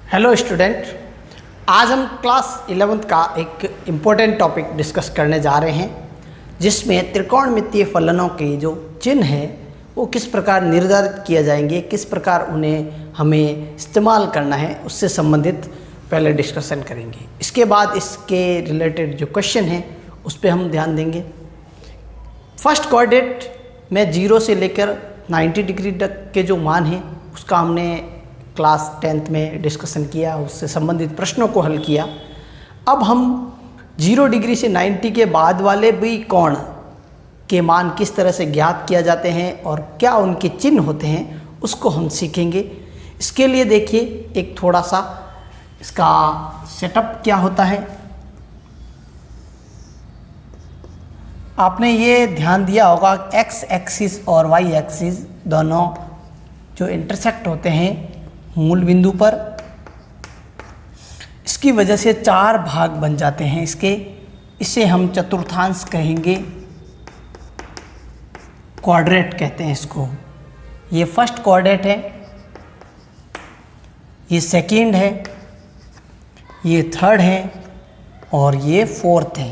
Hello student, आज हम class 11th का एक इम्पोर्टेंट टॉपिक डिस्कस करने जा रहे हैं जिसमें त्रिकोणमितीय फलनों के जो चिन्ह हैं वो किस प्रकार निर्धारित किए जाएंगे, किस प्रकार उन्हें हमें इस्तेमाल करना है, उससे संबंधित पहले डिस्कशन करेंगे। इसके बाद इसके रिलेटेड जो क्वेश्चन हैं उस पर हम ध्यान देंगे। फर्स्ट कोऑर्डिनेट में 0 से लेकर 90 डिग्री तक के जो मान हैं उसका हमने क्लास 10th में डिस्कशन किया, उससे संबंधित प्रश्नों को हल किया। अब हम 0 डिग्री से 90 के बाद वाले भी कोण के मान किस तरह से ज्ञात किया जाते हैं और क्या उनके चिन्ह होते हैं उसको हम सीखेंगे। इसके लिए देखिए एक थोड़ा सा इसका सेटअप क्या होता है। आपने ये ध्यान दिया होगा एक्स एक्सिस और वाई एक्सिस दोनों जो इंटरसेक्ट होते हैं मूल बिंदु पर, इसकी वजह से 4 भाग बन जाते हैं इसके। इसे हम चतुर्थांश कहेंगे, क्वाड्रेट कहते हैं इसको। ये फर्स्ट क्वाड्रेट है, ये सेकंड है, ये थर्ड है और ये फोर्थ है।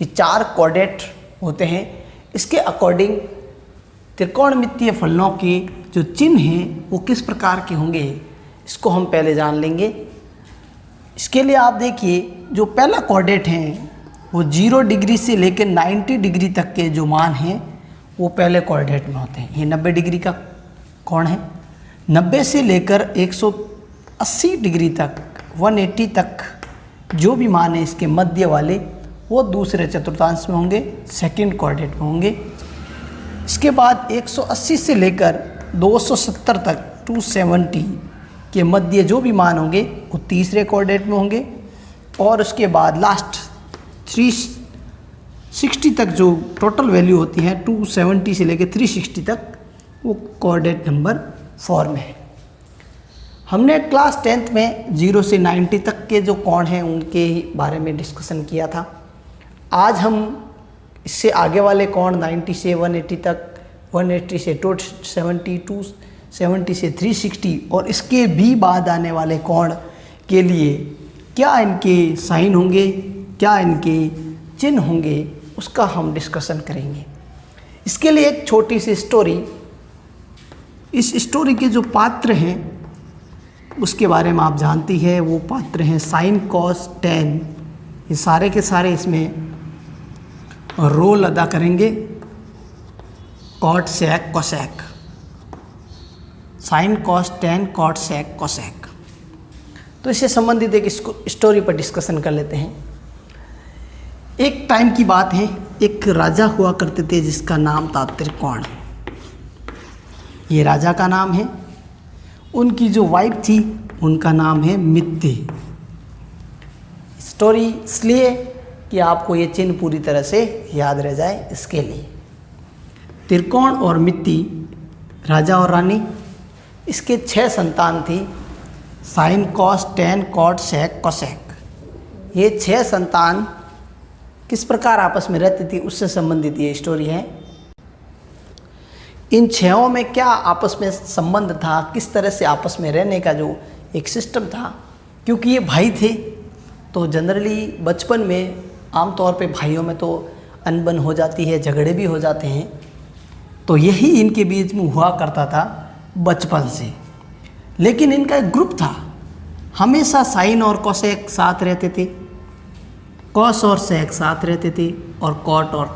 ये 4 क्वाड्रेट होते हैं। इसके अकॉर्डिंग त्रिकोणमितीय फलनों के जो चिन्ह हैं वो किस प्रकार के होंगे इसको हम पहले जान लेंगे। इसके लिए आप देखिए जो पहला कोऑर्डिनेट है वो 0 डिग्री से लेकर 90 डिग्री तक के जो मान हैं वो पहले कोऑर्डिनेट में होते हैं। ये 90 डिग्री का कोण है। 90 से लेकर 180 डिग्री तक 180 तक जो भी मान है इसके मध्य वाले वो दूसरे चतुर्थांश में होंगे, सेकंड कोऑर्डिनेट में होंगे। इसके बाद 180 से लेकर 270 तक 270 के मध्य जो भी मान होंगे वो तीसरे कोऑर्डिनेट में होंगे और उसके बाद लास्ट 360 तक जो टोटल वैल्यू होती है 270 से लेकर 360 तक वो कोऑर्डिनेट नंबर 4 में है। हमने क्लास 10th में 0 से 90 तक के जो कोण हैं उनके बारे में डिस्कशन किया था। आज हम इससे आगे वाले कोण 90 से 180 तक, 180 से 270, 270 से 360 और इसके भी बाद आने वाले कोण के लिए क्या इनके साइन होंगे, क्या इनके चिन्ह होंगे, उसका हम डिस्कशन करेंगे। इसके लिए एक छोटी सी स्टोरी, इस स्टोरी के जो पात्र हैं उसके बारे में आप जानती है। वो पात्र हैं साइन, कॉस, टैन। ये सारे के सारे इसमें रोल अदा करेंगे। Cot, sec, cosec, sine, cos, tan, cot, sec, cosec. तो इससे संबंधित एक स्टोरी पर डिस्कशन कर लेते हैं। एक टाइम की बात है, एक राजा हुआ करते थे जिसका नाम था त्रिकोण। ये राजा का नाम है। उनकी जो वाइफ थी उनका नाम है मित्ति। स्टोरी इसलिए कि आपको ये चिन्ह पूरी तरह से याद रह जाए इसके लिए। त्रिकोण और मित्ति, राजा और रानी, इसके 6 संतान थी। Sign, cos, tan, cot, sec, cosec. ये 6 संतान किस प्रकार आपस में रहती थी उससे संबंधित ये स्टोरी है। इन 6 में क्या आपस में संबंध था, किस तरह से आपस में रहने का जो एक सिस्टम था। क्योंकि ये भाई थे तो जनरली बचपन में आमतौर पे भाइयों में तो अनबन हो जाती है, झगड़े भी हो जाते हैं। तो यही इनके बीच में हुआ करता था बचपन से। लेकिन इनका एक ग्रुप था, हमेशा साइन और कोसेक साथ रहते थे, कॉस और सेक साथ रहते थे और कॉट और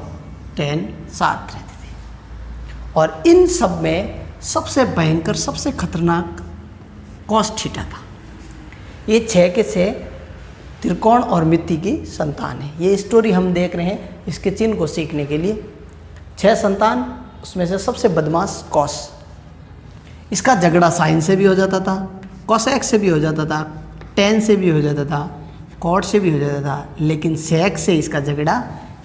टैन साथ रहते थे। और इन सब में सबसे भयंकर, सबसे खतरनाक कॉस थीटा था। ये 6 के 6 त्रिकोण और मित्ति की संतान है। ये स्टोरी हम देख रहे हैं इसके चिन्ह को सीखने के लिए। 6 संतान, उसमें से सबसे बदमाश कॉस। इसका झगड़ा साइन से भी हो जाता था, कोसेक से भी हो जाता था, टैन से भी हो जाता था, कॉट से भी हो जाता था, लेकिन सेक से इसका झगड़ा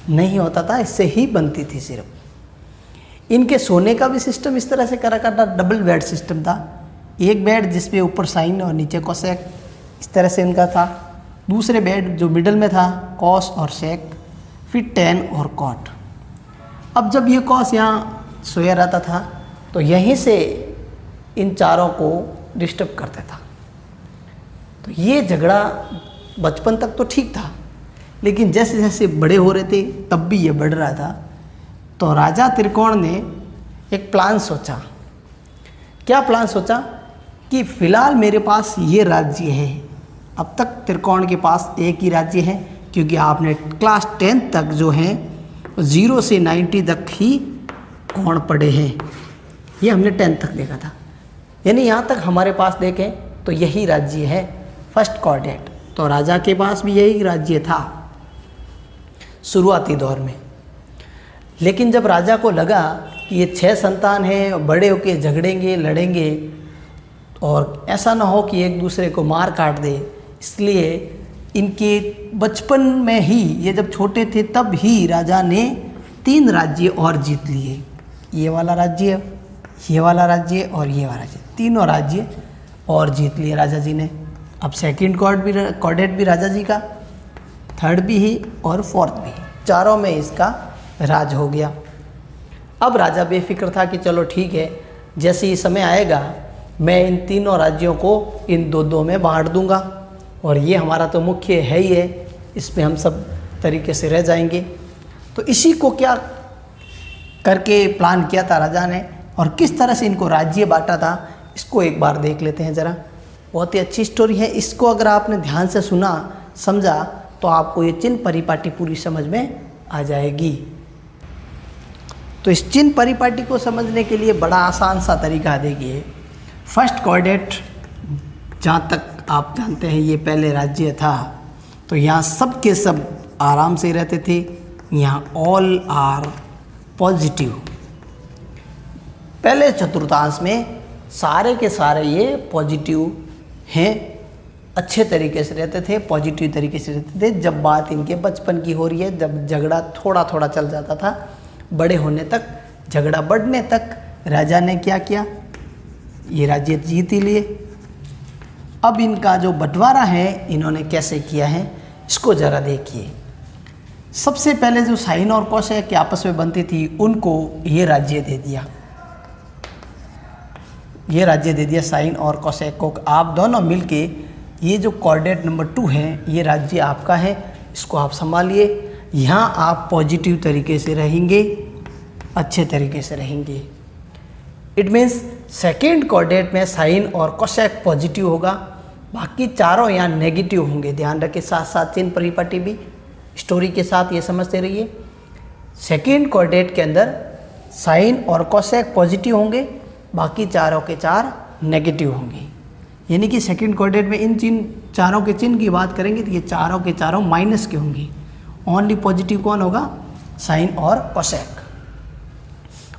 नहीं होता था। इससे ही बनती थी सिर्फ। इनके सोने का भी सिस्टम इस तरह से करा करता, डबल बेड सिस्टम था। एक बेड जिसपे ऊपर साइन और नीचे कोसेक, इस तरह से इनका था। दूसरे बेड जो मिडल में था कॉस और सेक, फिर टैन और कॉट। अब जब ये कॉस यहाँ सोया रहता था तो यहीं से इन चारों को डिस्टर्ब करता था। तो ये झगड़ा बचपन तक तो ठीक था, लेकिन जैसे जैसे बड़े हो रहे थे तब भी ये बढ़ रहा था। तो राजा त्रिकोण ने एक प्लान सोचा। क्या प्लान सोचा कि फिलहाल मेरे पास ये राज्य है। अब तक त्रिकोण के पास एक ही राज्य है, क्योंकि आपने क्लास 10 तक जो है 0 से 90 तक ही कोण पढ़े हैं। ये हमने 10 तक देखा था, यानी यहाँ तक हमारे पास देखें तो यही राज्य है फर्स्ट कोऑर्डिनेट। तो राजा के पास भी यही राज्य था शुरुआती दौर में। लेकिन जब राजा को लगा कि ये 6 संतान हैं, बड़े होके झगड़ेंगे लड़ेंगे और ऐसा ना हो कि एक दूसरे को मार काट दे, इसलिए इनके बचपन में ही, ये जब छोटे थे तब ही राजा ने 3 राज्य और जीत लिए। ये वाला राज्य, ये वाला राज्य और ये वाला राज्य, तीनों राज्य और जीत लिए राजा जी ने। अब सेकंड कोऑर्डिनेट भी राजा जी का, थर्ड भी ही और फोर्थ भी, चारों में इसका राज हो गया। अब राजा बेफिक्र था कि चलो ठीक है, जैसे ही समय आएगा मैं इन तीनों राज्यों को इन दो में बांट दूंगा और ये हमारा तो मुख्य है ही है, इसमें हम सब तरीके से रह जाएंगे। तो इसी को क्या करके प्लान किया था राजा ने और किस तरह से इनको राज्य बांटा था, इसको एक बार देख लेते हैं ज़रा। बहुत ही अच्छी स्टोरी है, इसको अगर आपने ध्यान से सुना समझा तो आपको ये चिन्ह परिपाटी पूरी समझ में आ जाएगी। तो इस चिन्ह परिपाटी को समझने के लिए बड़ा आसान सा तरीका देखिए। फर्स्ट कोऑर्डिनेट, जहाँ तक आप जानते हैं ये पहले राज्य था, तो यहाँ सब के सब आराम से रहते थे। यहाँ ऑल आर पॉजिटिव। पहले चतुर्थांश में सारे के सारे ये पॉजिटिव हैं, अच्छे तरीके से रहते थे, पॉजिटिव तरीके से रहते थे। जब बात इनके बचपन की हो रही है, जब झगड़ा थोड़ा थोड़ा चल जाता था, बड़े होने तक, झगड़ा बढ़ने तक, राजा ने क्या किया, ये राज्य जीत ही लिए। अब इनका जो बंटवारा है इन्होंने कैसे किया है इसको ज़रा देखिए। सबसे पहले जो साइन और कोसेक की आपस में बनती थी उनको ये राज्य दे दिया, ये राज्य दे दिया साइन और कोसेक को। आप दोनों मिलके ये जो कोऑर्डिनेट नंबर 2 है ये राज्य आपका है, इसको आप संभालिए। यहाँ आप पॉजिटिव तरीके से रहेंगे, अच्छे तरीके से रहेंगे। इट मीन्स सेकेंड कोऑर्डिनेट में साइन और कोसेक पॉजिटिव होगा, बाकी चारों यहाँ नेगेटिव होंगे। ध्यान रखें, साथ साथ चिन्ह परिपाटी भी स्टोरी के साथ ये समझते रहिए। सेकेंड कोऑर्डिनेट के अंदर साइन और कोसेक पॉजिटिव होंगे, बाकी चारों के चार नेगेटिव होंगे। यानी कि सेकेंड कोऑर्डिनेट में इन चिन्ह चारों के चिन्ह की बात करेंगे तो ये चारों के चारों माइनस के होंगे। ओनली पॉजिटिव कौन होगा, साइन और कोसेक।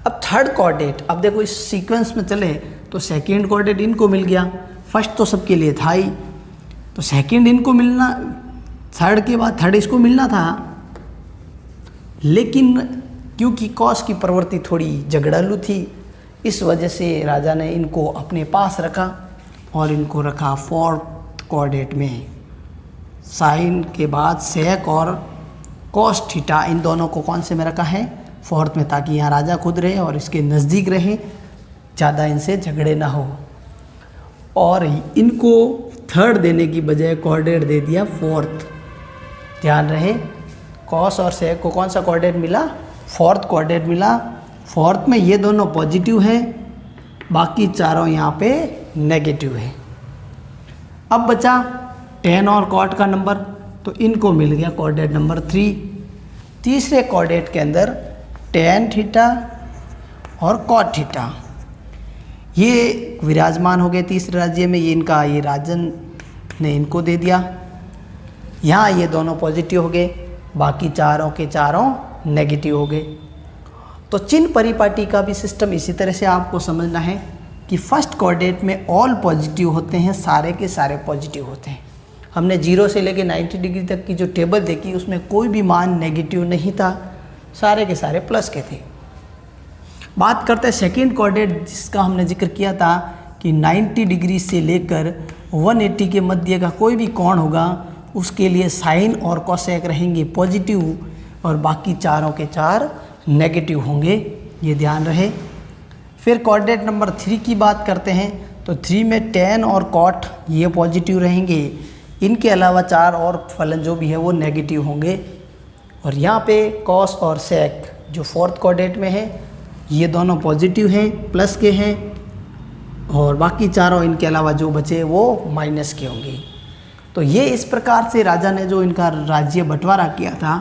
अब थर्ड कोऑर्डिनेट, अब देखो इस सीक्वेंस में चले तो सेकेंड कोऑर्डिनेट इनको मिल गया, फर्स्ट तो सबके लिए था ही, तो सेकेंड इनको मिलना, थर्ड के बाद थर्ड इसको मिलना था। लेकिन क्योंकि कॉस की प्रवृत्ति थोड़ी झगड़ालू थी, इस वजह से राजा ने इनको अपने पास रखा और इनको रखा फोर्थ कोऑर्डिनेट में। साइन के बाद सेक और कॉस थीटा, इन दोनों को कौन से में रखा है, फोर्थ में, ताकि यहाँ राजा खुद रहे और इसके नज़दीक रहे, ज़्यादा इनसे झगड़े ना हो। और इनको थर्ड देने की बजाय कोऑर्डिनेट दे दिया फोर्थ। ध्यान रहे, कॉस और सेक को कौन सा कोऑर्डिनेट मिला, फोर्थ कोऑर्डिनेट मिला। फोर्थ में ये दोनों पॉजिटिव हैं, बाकी चारों यहाँ पे नेगेटिव है। अब बचा टेन और कॉट का नंबर, तो इनको मिल गया कोऑर्डिनेट नंबर 3। तीसरे कोऑर्डिनेट के अंदर टेन थीटा और कॉट थीटा ये विराजमान हो गए तीसरे राज्य में। ये इनका, ये राजन ने इनको दे दिया। यहाँ ये दोनों पॉजिटिव हो गए, बाकी चारों के चारों नेगेटिव हो गए। तो चिन्ह परिपाटी का भी सिस्टम इसी तरह से आपको समझना है कि फर्स्ट कोऑर्डिनेट में ऑल पॉजिटिव होते हैं, सारे के सारे पॉजिटिव होते हैं। हमने 0 से लेकर 90 डिग्री तक की जो टेबल देखी उसमें कोई भी मान नेगेटिव नहीं था, सारे के सारे प्लस के थे। बात करते हैं सेकेंड कोऑर्डिनेट, जिसका हमने जिक्र किया था कि 90 डिग्री से लेकर 180 के मध्य का कोई भी कोण होगा उसके लिए साइन और कोसेक रहेंगे पॉजिटिव और बाकी चारों के चार नेगेटिव होंगे, ये ध्यान रहे। फिर कोऑर्डिनेट नंबर 3 की बात करते हैं तो 3 में tan और cot ये पॉजिटिव रहेंगे, इनके अलावा 4 और फलन जो भी है वो नेगेटिव होंगे। और यहाँ पे cos और sec जो फोर्थ क्वाड्रेंट में है ये दोनों पॉजिटिव हैं, प्लस के हैं, और बाकी चारों इनके अलावा जो बचे वो माइनस के होंगे। तो ये इस प्रकार से राजा ने जो इनका राज्य बंटवारा किया था,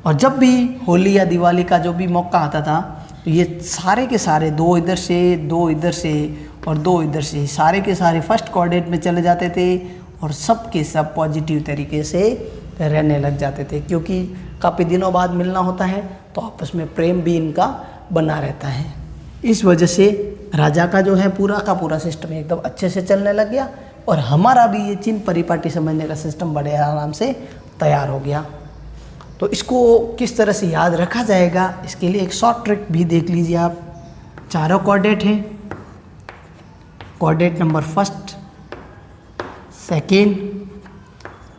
और जब भी होली या दिवाली का जो भी मौका आता था तो ये सारे के सारे 2 इधर से 2 इधर से और 2 इधर से सारे के सारे फर्स्ट क्वाड्रेंट में चले जाते थे और सब के सब पॉजिटिव तरीके से रहने लग जाते थे, क्योंकि काफ़ी दिनों बाद मिलना होता है तो आपस में प्रेम भी इनका बना रहता है। इस वजह से राजा का जो है पूरा का पूरा सिस्टम एकदम अच्छे से चलने लग गया, और हमारा भी ये चिन्ह परिपाटी समझने का सिस्टम बड़े आराम से तैयार हो गया। तो इसको किस तरह से याद रखा जाएगा, इसके लिए एक शॉर्ट ट्रिक भी देख लीजिए आप। चारों कोऑर्डिनेट हैं, coordinate number first, second,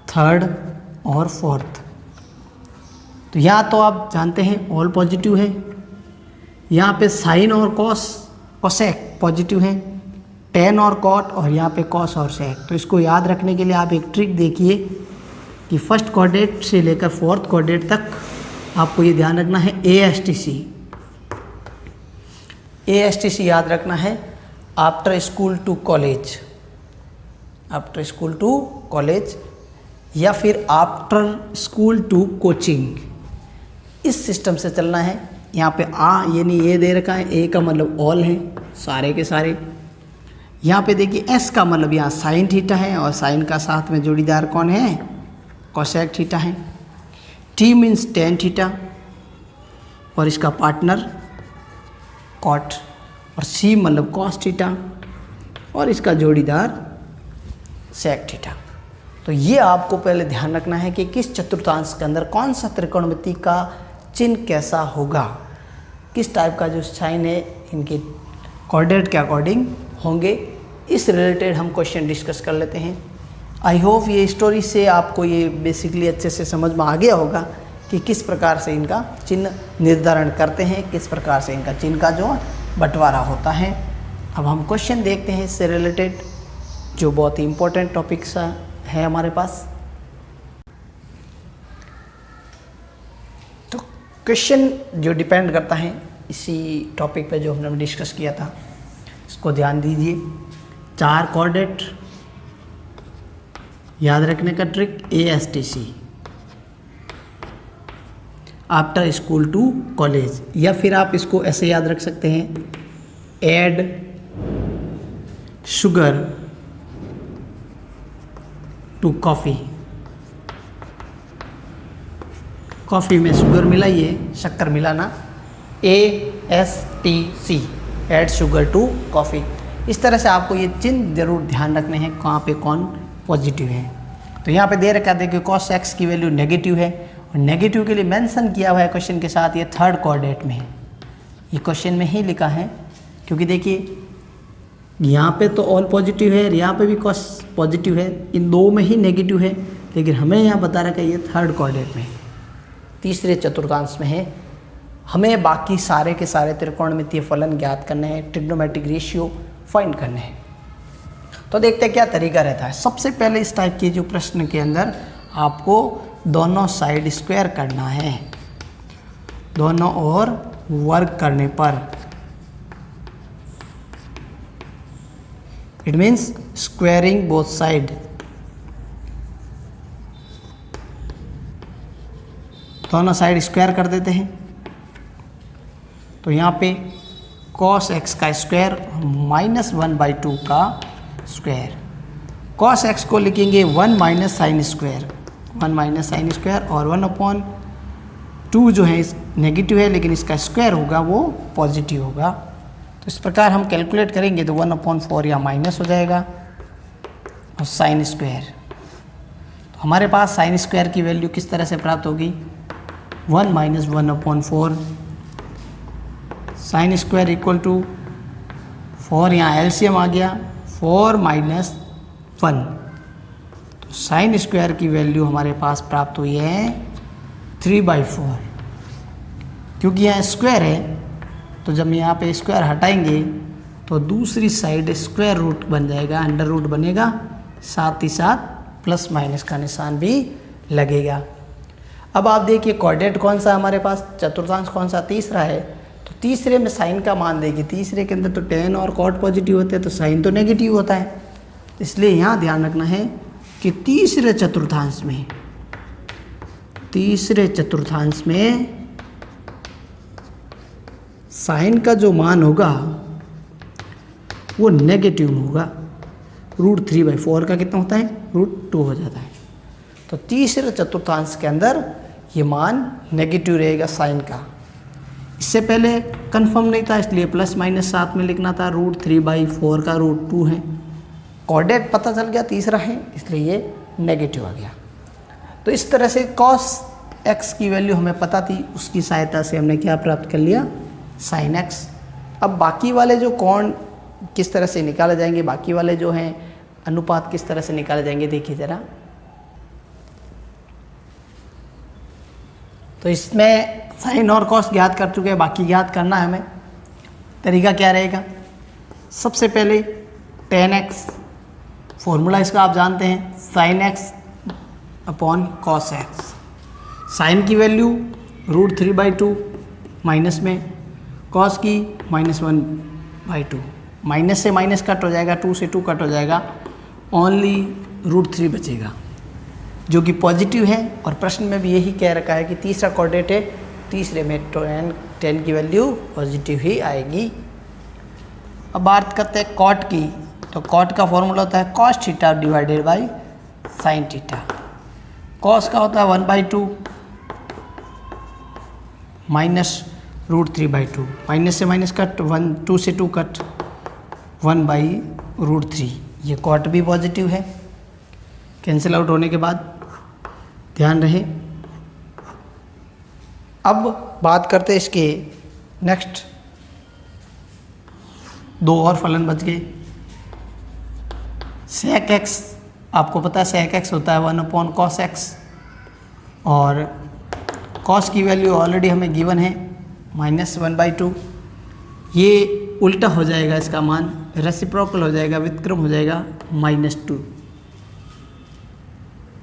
third और फोर्थ। तो यहाँ तो आप जानते हैं ऑल पॉजिटिव है, यहाँ पे साइन और कोसेक पॉजिटिव हैं, tan और cot, और यहाँ पे cos और sec। तो इसको याद रखने के लिए आप एक ट्रिक देखिए कि फर्स्ट कोऑर्डिनेट से लेकर फोर्थ कोऑर्डिनेट तक आपको ये ध्यान रखना है ASTC याद रखना है, after school to college, after school to college, या फिर आफ्टर स्कूल टू कोचिंग, इस सिस्टम से चलना है। यहाँ पे यानी ये दे रखा है, A का मतलब ऑल है सारे के सारे। यहाँ पे देखिए S का मतलब यहाँ साइन थीटा है, और साइन का साथ में जोड़ीदार कौन है, कोसेक थीटा है। T मीन्स tan थीटा, और इसका पार्टनर कॉट, और C मतलब कॉस थीटा, और इसका जोड़ीदार सेक थीटा। तो ये आपको पहले ध्यान रखना है कि किस चतुर्थांश के अंदर कौन सा त्रिकोणमिति का चिन्ह कैसा होगा, किस टाइप का जो साइन है इनके कोऑर्डिनेट के अकॉर्डिंग होंगे। इस रिलेटेड हम क्वेश्चन डिस्कस कर लेते हैं। आई होप ये स्टोरी से आपको ये बेसिकली अच्छे से समझ में आ गया होगा कि किस प्रकार से इनका चिन्ह निर्धारण करते हैं, किस प्रकार से इनका चिन्ह का जो बंटवारा होता है। अब हम क्वेश्चन देखते हैं इससे रिलेटेड, जो बहुत ही इम्पोर्टेंट टॉपिक्स है हमारे पास। तो क्वेश्चन जो डिपेंड करता है इसी टॉपिक पे जो हमने डिस्कस किया था, इसको ध्यान दीजिए। 4 कोऑर्डिनेट याद रखने का trick ASTC, after school to college, या फिर आप इसको ऐसे याद रख सकते हैं, add sugar to coffee. Coffee में शुगर मिलाइए, शक्कर मिलाना, ASTC, add sugar to coffee. इस तरह से आपको ये चिन्ह जरूर ध्यान रखने हैं कहाँ पे कौन पॉजिटिव है। तो यहाँ पे दे रखा है, देखिए cos x की वैल्यू नेगेटिव है, और नेगेटिव के लिए मेंशन किया हुआ है क्वेश्चन के साथ, ये थर्ड कोऑर्डिनेट में है, ये क्वेश्चन में ही लिखा है। क्योंकि देखिए यहाँ पे तो ऑल पॉजिटिव है, यहाँ पे भी cos पॉजिटिव है, इन दो में ही नेगेटिव है, लेकिन हमें यहाँ बता रखा है ये थर्ड कोऑर्डिनेट में, तीसरे चतुर्थांश में है। हमें बाकी सारे के सारे त्रिकोणमितीय फलन ज्ञात करने हैं, ट्रिग्नोमेट्रिक रेशियो फाइंड करने हैं। तो देखते हैं क्या तरीका रहता है। सबसे पहले इस टाइप के जो प्रश्न के अंदर आपको दोनों साइड स्क्वायर करना है, दोनों ओर वर्क करने पर, it means squaring both side. दोनों साइड स्क्वायर कर देते हैं। तो यहाँ पे cos x का स्क्वायर -1/2 का स्क्वायर, cos x को लिखेंगे 1 minus sine square, 1 minus sine square, और 1/2 जो है नेगेटिव है, लेकिन इसका स्क्वायर होगा वो पॉजिटिव होगा। तो इस प्रकार हम कैलकुलेट करेंगे तो 1/4 या माइनस हो जाएगा, और साइन स्क्वायर। तो हमारे पास साइन स्क्वायर की वैल्यू किस तरह से प्राप्त होगी, 1 minus 1/4 sine square equal to 4, यहाँ एलसीएम आ गया, 4 माइनस 1। तो साइन स्क्वायर की वैल्यू हमारे पास प्राप्त हुई है 3/4। क्योंकि यहाँ स्क्वायर है तो जब यहाँ पे स्क्वायर हटाएंगे तो दूसरी साइड स्क्वायर रूट बन जाएगा, अंडर रूट बनेगा, साथ ही साथ प्लस माइनस का निशान भी लगेगा। अब आप देखिए कोऑर्डिनेट कौन सा हमारे पास, चतुर्थांश कौन सा, तीसरा है। तो तीसरे में साइन का मान देखिए, तीसरे के अंदर तो tan और cot पॉजिटिव होते हैं तो साइन तो नेगेटिव होता है। इसलिए यहाँ ध्यान रखना है कि तीसरे चतुर्थांश में साइन का जो मान होगा वो नेगेटिव में होगा। √3/4 का कितना होता है, √2 हो जाता है। तो तीसरे चतुर्थांश के अंदर ये मान नेगेटिव रहेगा साइन का। इससे पहले कंफर्म नहीं था इसलिए प्लस माइनस साथ में लिखना था, √3/4 का √2 है। कोऑर्डिनेट पता चल गया तीसरा है इसलिए ये नेगेटिव आ गया। तो इस तरह से cos x की वैल्यू हमें पता थी, उसकी सहायता से हमने क्या प्राप्त कर लिया, sin x। अब बाकी वाले जो कोण किस तरह से निकाले जाएंगे, बाकी वाले जो हैं अनुपात किस तरह से निकाले जाएंगे देखिए ज़रा। तो इसमें साइन और कॉस ज्ञात कर चुके हैं, बाकी ज्ञात करना है हमें। तरीका क्या रहेगा, सबसे पहले tan x, फॉर्मूला इसका आप जानते हैं, sin x upon cos x। Sine की वैल्यू √3/2 माइनस में, cos की -1/2, माइनस से माइनस कट हो जाएगा, 2 से 2 कट हो जाएगा, ओनली √3 बचेगा जो कि पॉजिटिव है। और प्रश्न में भी यही कह रखा है कि तीसरा कोऑर्डिनेट है, तीसरे में tan की वैल्यू पॉजिटिव ही आएगी। अब बात करते हैं cot की, तो cot का फॉर्मूला होता है cos theta divided by sin theta. cos का होता है 1/2 माइनस √3/2, माइनस से माइनस कट, 2 से 2 कट, 1/√3। ये cot भी पॉजिटिव है, कैंसिल आउट होने के बाद ध्यान रहे। अब बात करते हैं इसके नेक्स्ट, दो और फलन बच गए। sec x, आपको पता है sec x होता है 1/cos x, और cos की वैल्यू ऑलरेडी हमें गिवन है -1/2। ये उल्टा हो जाएगा, इसका मान रेसिप्रोकल हो जाएगा, व्युत्क्रम हो जाएगा -2।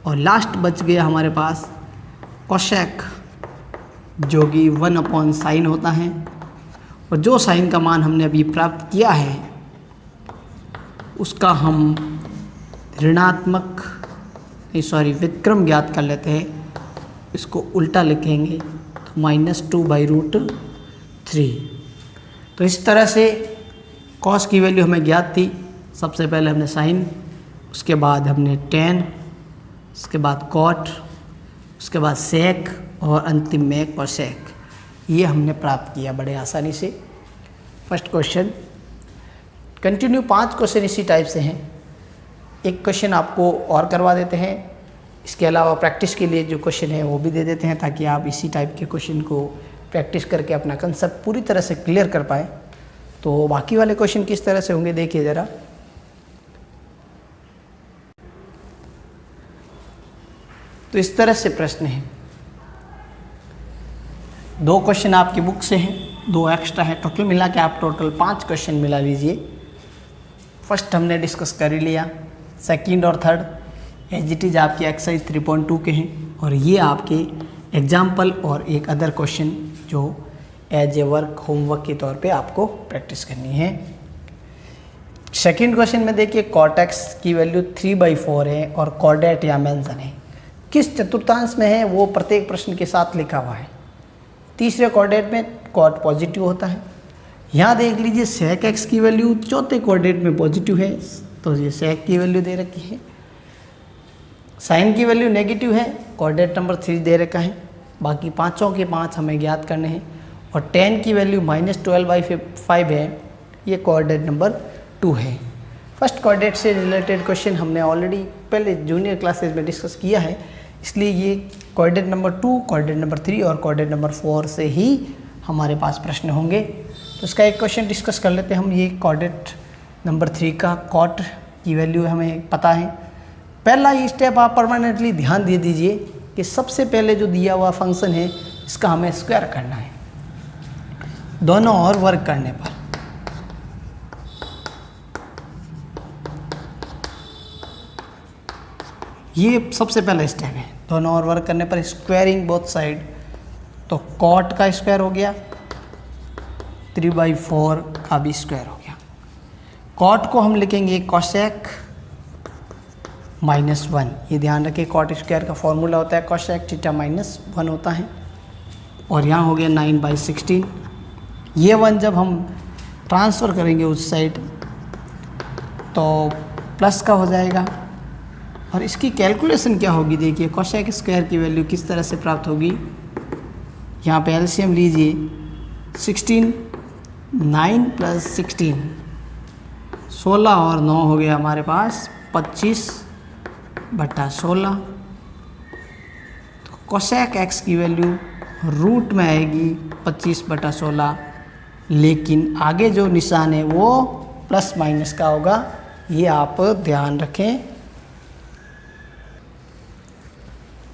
और लास्ट बच गया हमारे पास cosec, जो कि 1/sin होता है। और जो साइन का मान हमने अभी प्राप्त किया है उसका हम ऋणात्मक व्युत्क्रम ज्ञात कर लेते हैं, इसको उल्टा लिखेंगे तो -2/√3। तो इस तरह से cos की वैल्यू हमें ज्ञात थी, सबसे पहले हमने साइन, उसके बाद हमने tan, उसके बाद cot, उसके बाद sec और अंतिम में cosec। ये हमने प्राप्त किया बड़े आसानी से। फर्स्ट क्वेश्चन कंटिन्यू 5 क्वेश्चन इसी टाइप से हैं। एक क्वेश्चन आपको और करवा देते हैं, इसके अलावा प्रैक्टिस के लिए जो क्वेश्चन है वो भी दे देते हैं ताकि आप इसी टाइप के क्वेश्चन को प्रैक्टिस करके अपना कंसेप्ट पूरी तरह से क्लियर कर पाए। तो बाकी वाले क्वेश्चन किस तरह से होंगे देखिए ज़रा। तो इस तरह से प्रश्न है, 2 क्वेश्चन आपकी बुक से हैं, 2 एक्स्ट्रा है, टोटल मिला के आप टोटल 5 क्वेश्चन मिला लीजिए। फर्स्ट हमने डिस्कस कर ही लिया, सेकंड और थर्ड एज इट इज़ आपके एक्सरसाइज 3.2 के हैं, और ये आपके एग्जाम्पल और एक अदर क्वेश्चन जो एज ए वर्क होमवर्क के तौर पे आपको प्रैक्टिस करनी है। सेकंड क्वेश्चन में देखिए cot x की वैल्यू 3/4 है और कोऑर्डिनेट या मेंशन है, किस चतुर्थांश में है वो प्रत्येक प्रश्न के साथ लिखा हुआ है। तीसरे कोऑर्डिनेट में cot पॉजिटिव होता है। यहाँ देख लीजिए sec x की वैल्यू चौथे कोऑर्डिनेट में पॉजिटिव है, तो ये sec की वैल्यू दे रखी है। साइन की वैल्यू नेगेटिव है, कोऑर्डिनेट नंबर 3 दे रखा है, बाकी पाँचों के 5 हमें ज्ञात करने हैं। और tan की वैल्यू -12/5 है, ये कोऑर्डिनेट नंबर 2 है। फर्स्ट कोऑर्डिनेट से रिलेटेड क्वेश्चन हमने ऑलरेडी पहले जूनियर क्लासेस में डिस्कस किया है, इसलिए ये कोऑर्डिनेट नंबर 2, कोऑर्डिनेट नंबर 3 और कोऑर्डिनेट नंबर 4 से ही हमारे पास प्रश्न होंगे। तो इसका एक क्वेश्चन डिस्कस कर लेते हैं हम। ये कोऑर्डिनेट नंबर 3 का cot की वैल्यू हमें पता है। पहला ये स्टेप आप परमानेंटली ध्यान दे दीजिए कि सबसे पहले जो दिया हुआ फंक्शन है इसका हमें स्क्वायर करना है दोनों और वर्क करने पर। ये सबसे पहला स्टेप है। दोनों और वर्क करने पर स्क्वायरिंग बोथ साइड, तो कॉट का स्क्वायर हो गया, 3/4 का भी स्क्वायर हो गया। कॉट को हम लिखेंगे कोसेक -1। ये ध्यान रखें, कॉट स्क्वायर का फॉर्मूला होता है कोसेक थीटा -1 होता है। और यहाँ हो गया 9/16। ये 1 जब हम ट्रांसफ़र करेंगे उस साइड तो प्लस का हो जाएगा। और इसकी कैलकुलेशन क्या होगी, देखिए कोसेक स्क्वायर की वैल्यू किस तरह से प्राप्त होगी। यहाँ पे एलसीएम लीजिए, 16, 9 + 16, 16 और 9 हो गया हमारे पास 25/16। तो कोसेक एक्स की वैल्यू रूट में आएगी 25/16, लेकिन आगे जो निशान है वो प्लस माइनस का होगा, ये आप ध्यान रखें।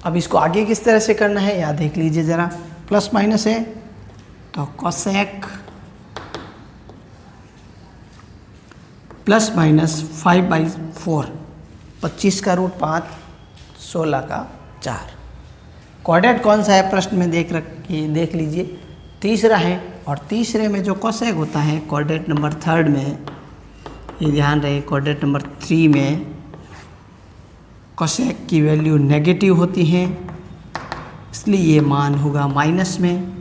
अब इसको आगे किस तरह से करना है या देख लीजिए ज़रा। प्लस माइनस है तो कोसेक +-5/4, 25 का रूट 5, 16 का 4। कोऑर्डिनेट कौन सा है प्रश्न में देख लीजिए, तीसरा है। और तीसरे में जो कोसेक होता है कोऑर्डिनेट नंबर 3 में, ये ध्यान रहे, कोऑर्डिनेट नंबर 3 में कोसेक की वैल्यू नेगेटिव होती है, इसलिए ये मान होगा माइनस में।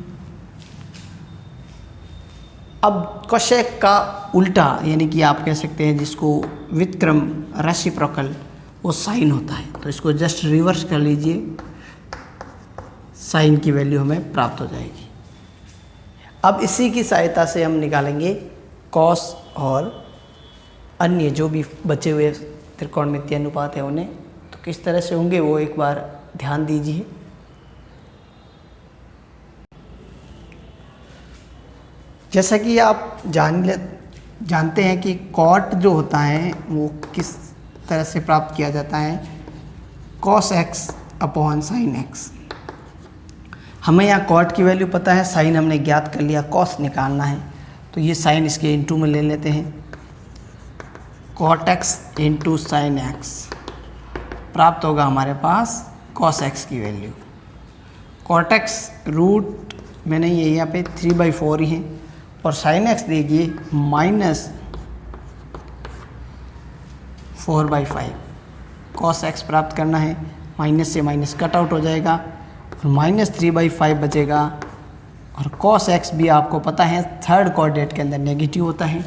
अब कोसेक का उल्टा, यानी कि आप कह सकते हैं जिसको व्युत्क्रम रेसिप्रोकल, वो साइन होता है। तो इसको जस्ट रिवर्स कर लीजिए, साइन की वैल्यू हमें प्राप्त हो जाएगी। अब इसी की सहायता से हम निकालेंगे कॉस और अन्य जो भी बचे हुए त्रिकोणमितीय अनुपात है उन्हें। तो किस तरह से होंगे वो एक बार ध्यान दीजिए। जैसा कि आप जानते हैं कि कॉट जो होता है वो किस तरह से प्राप्त किया जाता है, cos x upon sin x। हमें यहाँ कॉट की वैल्यू पता है, साइन हमने ज्ञात कर लिया, कॉस निकालना है। तो ये साइन इसके इनटू में ले लेते हैं, cot x into sine x प्राप्त होगा हमारे पास cos x की वैल्यू। cot x रूट मैंने ये यहाँ पे 3/4 ही है, और साइन x देखिए -4/5। cos x प्राप्त करना है, माइनस से माइनस कट आउट हो जाएगा और -3/5 बचेगा। और cos x भी आपको पता है थर्ड कोऑर्डिनेट के अंदर नेगेटिव होता है।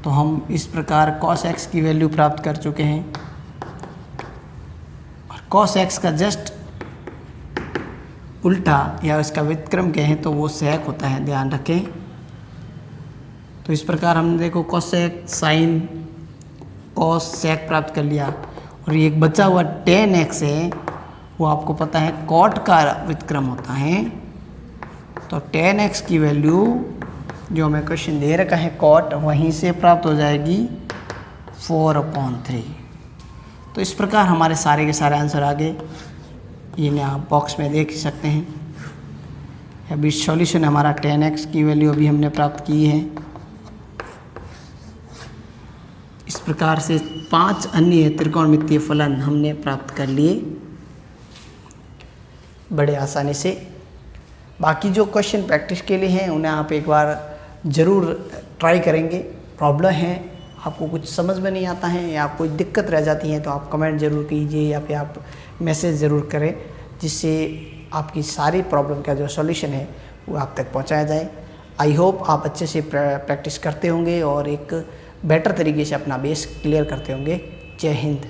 तो हम इस प्रकार cos x की वैल्यू प्राप्त कर चुके हैं। और cos x का जस्ट उल्टा या इसका व्युत्क्रम कहें तो वो सेक होता है, ध्यान रखें। तो इस प्रकार हमने देखो कोसेक साइन कॉस सेक प्राप्त कर लिया। और ये एक बचा हुआ tan x है, वो आपको पता है कॉट का व्युत्क्रम होता है। तो tan x की वैल्यू जो हमें क्वेश्चन दे रखा है कॉट, वहीं से प्राप्त हो जाएगी 4/3। तो इस प्रकार हमारे सारे के सारे आंसर आ गए। ये आप बॉक्स में देख सकते हैं। अभी सॉल्यूशन हमारा tan x की वैल्यू अभी हमने प्राप्त की है। इस प्रकार से 5 अन्य त्रिकोणमितीय फलन हमने प्राप्त कर लिए बड़े आसानी से। बाकी जो क्वेश्चन प्रैक्टिस के लिए हैं उन्हें आप एक बार ज़रूर ट्राई करेंगे। प्रॉब्लम है, आपको कुछ समझ में नहीं आता है या कोई दिक्कत रह जाती है तो आप कमेंट ज़रूर कीजिए या फिर आप मैसेज ज़रूर करें, जिससे आपकी सारी प्रॉब्लम का जो सॉल्यूशन है वो आप तक पहुंचाया जाए। आई होप आप अच्छे से प्रैक्टिस करते होंगे और एक बेटर तरीके से अपना बेस क्लियर करते होंगे। जय हिंद।